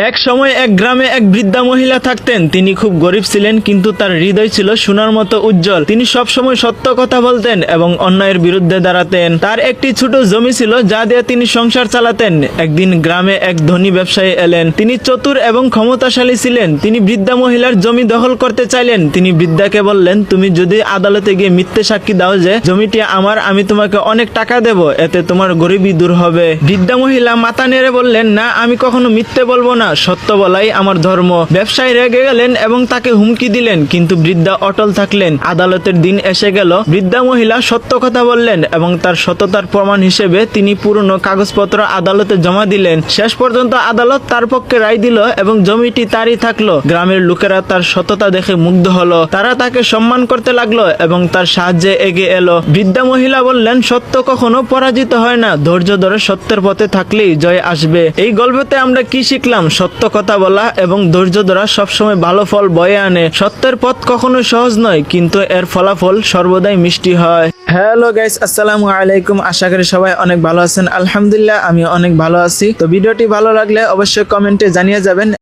এক সময় এক গ্রামে এক বৃদ্ধা মহিলা থাকতেন। তিনি খুব গরিব ছিলেন, কিন্তু তার হৃদয় ছিল সোনার মতো উজ্জ্বল। তিনি সব সময় সত্য কথা বলতেন এবং অন্যায়ের বিরুদ্ধে দাঁড়াতেন। তার একটি ছোট জমি ছিল, যা দিয়ে তিনি সংসার চালাতেন। একদিন গ্রামে এক ধনী ব্যবসায়ী এলেন। তিনি চতুর এবং ক্ষমতাশালী ছিলেন। তিনি বৃদ্ধা মহিলার জমি দখল করতে চাইলেন। তিনি বৃদ্ধাকে বললেন, তুমি যদি আদালতে গিয়ে মিথ্যে সাক্ষী দাও যে জমিটি আমার, আমি তোমাকে অনেক টাকা দেব, এতে তোমার গরিবী দূর হবে। বৃদ্ধা মহিলা মাথা নেড়ে বললেন, না, আমি কখনো মিথ্যে বলবো না, সত্য বলাই আমার ধর্ম। ব্যবসায়ী রেগে গেলেন এবং তাকে হুমকি দিলেন, কিন্তু বৃদ্ধা অটল থাকলেন। আদালতের দিন এসে গেল। বৃদ্ধা মহিলা সত্য কথা বললেন এবং তার সততার প্রমাণ হিসেবে তিনি পুরনো কাগজপত্র আদালতে জমা দিলেন। শেষ পর্যন্ত আদালত তার পক্ষে রায় দিল এবং জমিটি তারই থাকলো। গ্রামের লোকেরা তার সততা দেখে মুগ্ধ হলো। তারা তাকে সম্মান করতে লাগলো এবং তার সাহায্যে এগিয়ে এলো। বৃদ্ধা মহিলা বললেন, সত্য কখনো পরাজিত হয় না, ধৈর্য ধরে সত্যের পথে থাকলেই জয় আসবে। এই গল্পতে আমরা কি শিখলাম? সত্য কথা বলা এবং ধৈর্য ধরা সবসময় ভালো ফল বয়ে আনে। সত্যের পথ কখনো সহজ নয়, কিন্তু এর ফলাফল সর্বদাই মিষ্টি হয়। হ্যালো গাইস, আসসালামু আলাইকুম। আশা করি সবাই অনেক ভালো আছেন। আলহামদুলিল্লাহ, আমি অনেক ভালো আছি। তো ভিডিওটি ভালো লাগলে অবশ্যই কমেন্টে জানিয়ে যাবেন।